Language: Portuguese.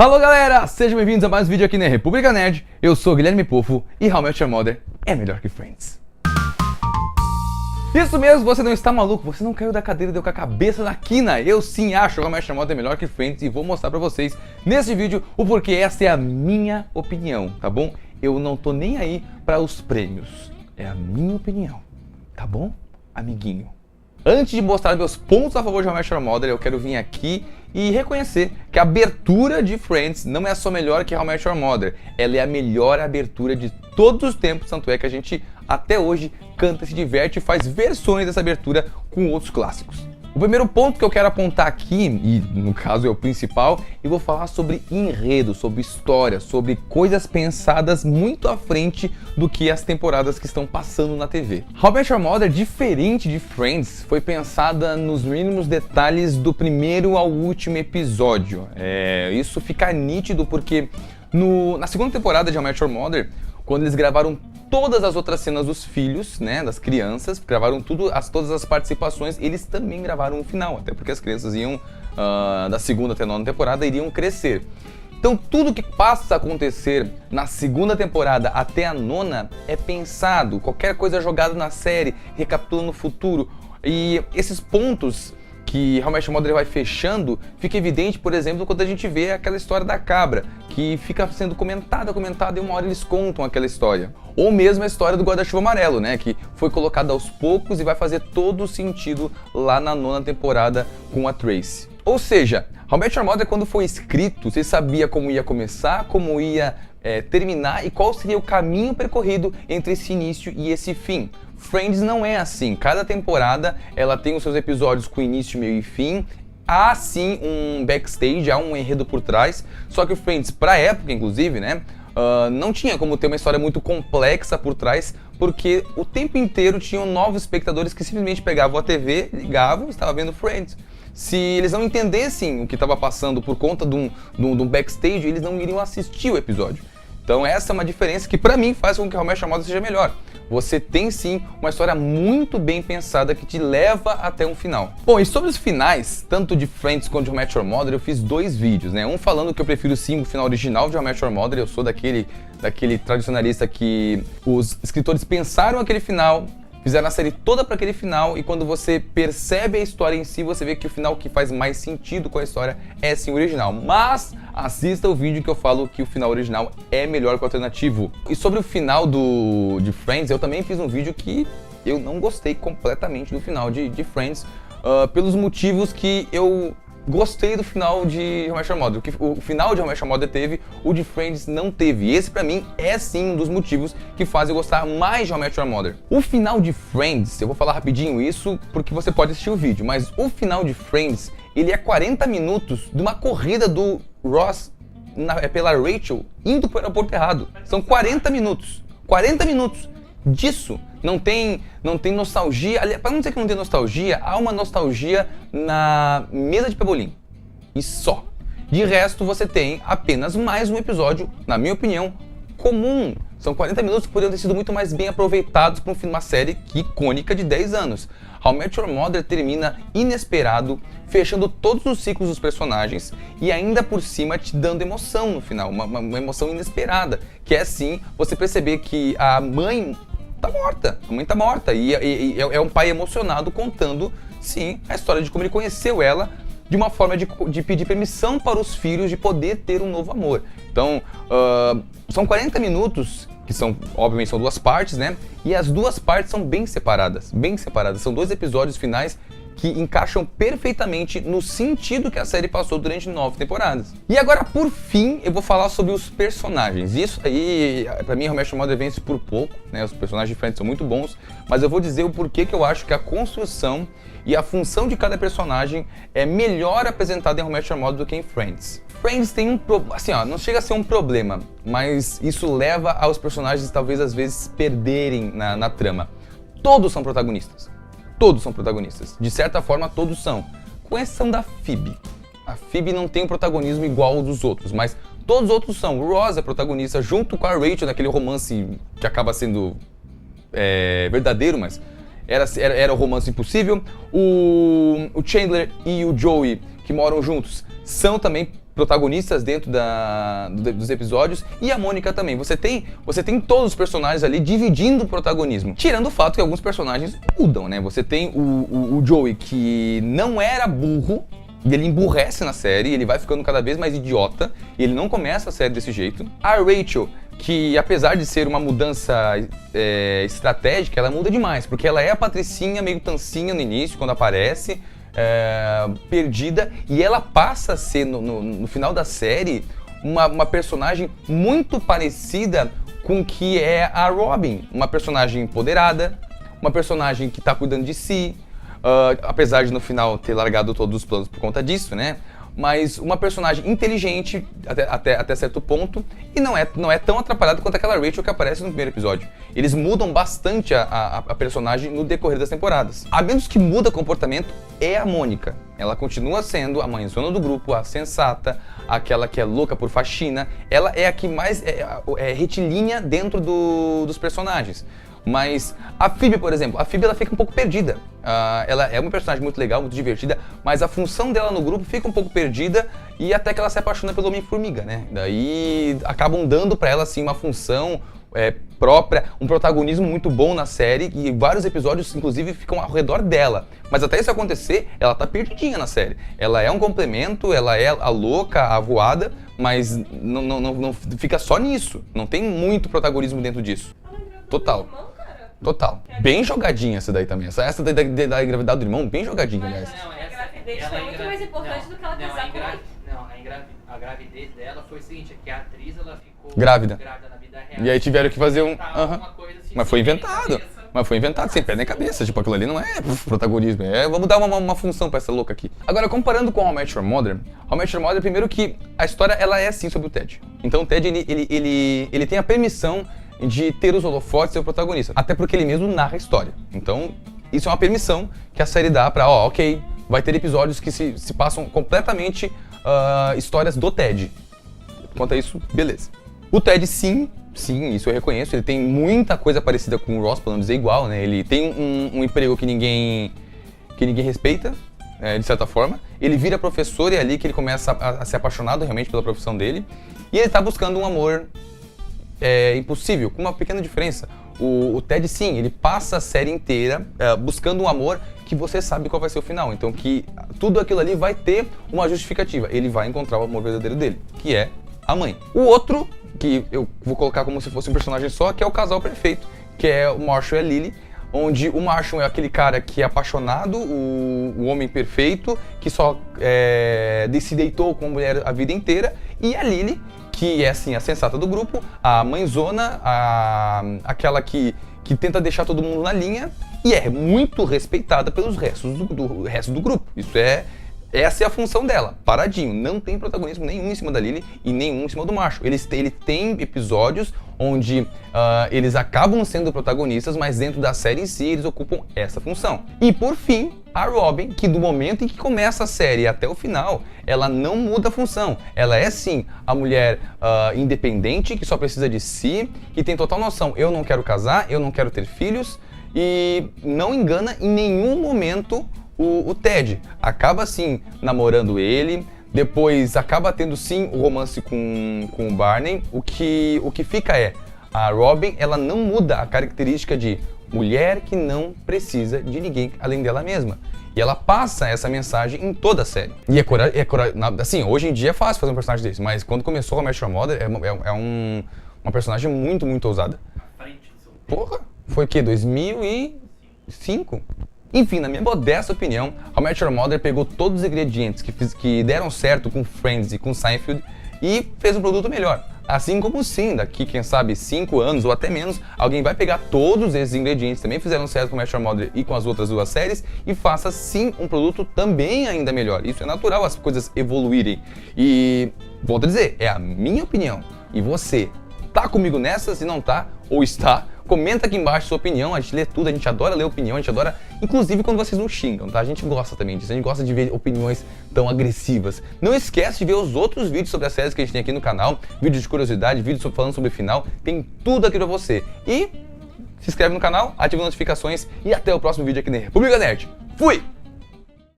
Alô galera, sejam bem-vindos a mais um vídeo aqui na República Nerd. Eu sou Guilherme Pofo e How I Met Your Mother é melhor que Friends. Isso mesmo, você não está maluco, você não caiu da cadeira e deu com a cabeça na quina. Eu sim acho que How I Met Your Mother é melhor que Friends e vou mostrar pra vocês nesse vídeo o porquê. Essa é a minha opinião, tá bom? Eu não tô nem aí para os prêmios, é a minha opinião, tá bom, amiguinho? Antes de mostrar meus pontos a favor de How I Met Your Mother, eu quero vir aqui e reconhecer que a abertura de Friends não é só melhor que How I Met Your Mother, ela é a melhor abertura de todos os tempos, tanto é que a gente até hoje canta, se diverte e faz versões dessa abertura com outros clássicos. O primeiro ponto que eu quero apontar aqui, e no caso é o principal, eu vou falar sobre enredo, sobre história, sobre coisas pensadas muito à frente do que as temporadas que estão passando na TV. How I Met Your Mother, diferente de Friends, foi pensada nos mínimos detalhes do primeiro ao último episódio. Isso fica nítido porque na segunda temporada de How I Met Your Mother, quando eles gravaram todas as outras cenas dos filhos, né, das crianças, gravaram todas as participações, eles também gravaram o final, até porque as crianças iam, da segunda até a nona temporada, iriam crescer. Então tudo que passa a acontecer na segunda temporada até a nona é pensado, qualquer coisa jogada na série, recapitulando no futuro, e esses pontos que How I Met Your Mother vai fechando, fica evidente, por exemplo, quando a gente vê aquela história da cabra, que fica sendo comentada e uma hora eles contam aquela história. Ou mesmo a história do guarda-chuva amarelo, né, que foi colocada aos poucos e vai fazer todo o sentido lá na nona temporada com a Tracy. Ou seja, How I Met Your Mother, quando foi escrito, você sabia como ia começar, como ia terminar e qual seria o caminho percorrido entre esse início e esse fim. Friends não é assim, cada temporada ela tem os seus episódios com início, meio e fim. Há sim um backstage, há um enredo por trás, só que o Friends, pra época inclusive, né, não tinha como ter uma história muito complexa por trás, porque o tempo inteiro tinham novos espectadores que simplesmente pegavam a TV, ligavam e estavam vendo Friends. Se eles não entendessem o que estava passando por conta de um backstage, eles não iriam assistir o episódio. Então essa é uma diferença que pra mim faz com que How I Met Your Mother seja melhor. Você tem sim uma história muito bem pensada que te leva até um final. Bom, e sobre os finais, tanto de Friends quanto de How I Met Your Mother, eu fiz dois vídeos, né? Um falando que eu prefiro sim o final original de How I Met Your Mother, eu sou daquele tradicionalista que os escritores pensaram aquele final, fizeram a série toda para aquele final, e quando você percebe a história em si, você vê que o final que faz mais sentido com a história é sim o original. Mas assista o vídeo que eu falo que o final original é melhor que o alternativo. E sobre o final de Friends, eu também fiz um vídeo que eu não gostei completamente do final de Friends, pelos motivos que eu gostei do final de How I Met Your Mother. O final de How I Met Your Mother teve, o de Friends não teve. E esse pra mim é sim um dos motivos que faz eu gostar mais de How I Met Your Mother. O final de Friends, eu vou falar rapidinho isso porque você pode assistir o vídeo, mas o final de Friends, ele é 40 minutos de uma corrida do Ross pela Rachel indo pro aeroporto errado. São 40 minutos. 40 minutos. Disso não tem nostalgia. Para não dizer que não tem nostalgia, há uma nostalgia na mesa de Pebolim. E só. De resto, você tem apenas mais um episódio, na minha opinião, comum. São 40 minutos que poderiam ter sido muito mais bem aproveitados para uma série icônica de 10 anos. How I Met Your Mother termina inesperado, fechando todos os ciclos dos personagens e ainda por cima te dando emoção no final, uma emoção inesperada, que é sim você perceber que a mãe tá morta, a mãe tá morta, e é um pai emocionado contando, sim, a história de como ele conheceu ela, de uma forma de pedir permissão para os filhos de poder ter um novo amor. Então, são 40 minutos, que obviamente são duas partes, né, e as duas partes são bem separadas, são dois episódios finais que encaixam perfeitamente no sentido que a série passou durante 9 temporadas. E agora, por fim, eu vou falar sobre os personagens. Isso aí, pra mim, How I Met Your Mother vence por pouco, né? Os personagens de Friends são muito bons, mas eu vou dizer o porquê que eu acho que a construção e a função de cada personagem é melhor apresentada em How I Met Your Mother do que em Friends. Friends tem assim, não chega a ser um problema, mas isso leva aos personagens talvez às vezes perderem na trama. Todos são protagonistas. Todos são protagonistas. De certa forma, todos são. Com exceção da Phoebe. A Phoebe não tem um protagonismo igual ao dos outros, mas todos os outros são. O Ross é protagonista junto com a Rachel naquele romance que acaba sendo verdadeiro, mas era o romance impossível. O Chandler e o Joey, que moram juntos, são também protagonistas dentro dos episódios, e a Mônica também. Você tem todos os personagens ali dividindo o protagonismo. Tirando o fato que alguns personagens mudam, né? Você tem o Joey, que não era burro, e ele emburrece na série, ele vai ficando cada vez mais idiota, e ele não começa a série desse jeito. A Rachel, que apesar de ser uma mudança estratégica, ela muda demais, porque ela é a patricinha meio tancinha no início, quando aparece, perdida, e ela passa a ser, no final da série, uma personagem muito parecida com o que é a Robin. Uma personagem empoderada, uma personagem que tá cuidando de si, apesar de no final ter largado todos os planos por conta disso, né? Mas uma personagem inteligente até certo ponto, e não é tão atrapalhada quanto aquela Rachel que aparece no primeiro episódio. Eles mudam bastante a personagem no decorrer das temporadas. A menos que muda comportamento é a Mônica. Ela continua sendo a mãezona do grupo, a sensata, aquela que é louca por faxina. Ela é a que mais é retilínea dentro dos personagens. Mas a Phoebe, por exemplo, ela fica um pouco perdida. Ela é uma personagem muito legal, muito divertida, mas a função dela no grupo fica um pouco perdida, e até que ela se apaixona pelo Homem-Formiga, né? Daí acabam dando pra ela assim uma função própria, um protagonismo muito bom na série, e vários episódios inclusive ficam ao redor dela. Mas até isso acontecer, ela tá perdidinha na série. Ela é um complemento, ela é a louca, a voada, mas não fica só nisso. Não tem muito protagonismo dentro disso. Total. Total. Bem jogadinha essa daí também. Essa da engravidade do irmão, bem jogadinha, aliás. Não, a gravidez foi muito mais importante do que ela casar com ele. A gravidez dela foi o seguinte, é que a atriz, ela ficou grávida na vida real. E aí tiveram que fazer um... Assim, Mas foi inventado. Mas foi inventado, sem pé nem cabeça. Tipo, aquilo ali não é protagonismo. Vamos dar uma função pra essa louca aqui. Agora, comparando com How I Met Your Mother, How I Met Your Mother, primeiro que a história, ela é sim sobre o Ted. Então o Ted, ele tem a permissão de ter os holofotes e ser o protagonista. Até porque ele mesmo narra a história. Então, isso é uma permissão que a série dá pra, ok, vai ter episódios que se passam completamente histórias do Ted. Quanto a isso, beleza. O Ted, sim, isso eu reconheço. Ele tem muita coisa parecida com o Ross, pra não dizer igual, né? Ele tem um emprego que ninguém respeita, de certa forma. Ele vira professor e é ali que ele começa a ser apaixonado realmente pela profissão dele. E ele tá buscando um amor impossível, com uma pequena diferença. O Ted, sim, ele passa a série inteira buscando um amor que você sabe qual vai ser o final. Então que tudo aquilo ali vai ter uma justificativa. Ele vai encontrar o amor verdadeiro dele, que é a mãe. O outro, que eu vou colocar como se fosse um personagem só, que é o casal perfeito, que é o Marshall e a Lily, onde o Marshall é aquele cara que é apaixonado, o homem perfeito, que só se deitou com a mulher a vida inteira, e a Lily, que é assim a sensata do grupo, a mãezona, aquela que tenta deixar todo mundo na linha e é muito respeitada pelos restos do resto do grupo. Essa é a função dela, paradinho, não tem protagonismo nenhum em cima da Lily e nenhum em cima do macho. Ele tem episódios onde eles acabam sendo protagonistas, mas dentro da série em si eles ocupam essa função. E por fim, a Robin, que do momento em que começa a série até o final, ela não muda a função. Ela é sim a mulher independente, que só precisa de si, que tem total noção, eu não quero casar, eu não quero ter filhos, e não engana em nenhum momento o Ted. Acaba sim namorando ele, depois acaba tendo sim o romance com o Barney. O que fica a Robin, ela não muda a característica de mulher que não precisa de ninguém além dela mesma. E ela passa essa mensagem em toda a série. E assim, hoje em dia é fácil fazer um personagem desse, mas quando começou a How I Met Your Mother, uma personagem muito, muito ousada. Porra, foi o quê? 2005? Enfim, na minha modesta opinião, How I Met Your Mother pegou todos os ingredientes que deram certo com Friends e com Seinfeld e fez um produto melhor. Assim como sim, daqui quem sabe 5 anos ou até menos, alguém vai pegar todos esses ingredientes que também fizeram certo com How I Met Your Mother e com as outras duas séries e faça sim um produto também ainda melhor. Isso é natural, as coisas evoluírem. E volto a dizer, é a minha opinião. E você, tá comigo nessa? Se não tá, ou está, comenta aqui embaixo sua opinião, a gente lê tudo, a gente adora ler opinião, a gente adora, inclusive quando vocês nos xingam, tá? A gente gosta também disso, a gente gosta de ver opiniões tão agressivas. Não esquece de ver os outros vídeos sobre as séries que a gente tem aqui no canal, vídeos de curiosidade, vídeos falando sobre o final, tem tudo aqui pra você. E se inscreve no canal, ativa as notificações e até o próximo vídeo aqui na República Nerd. Fui!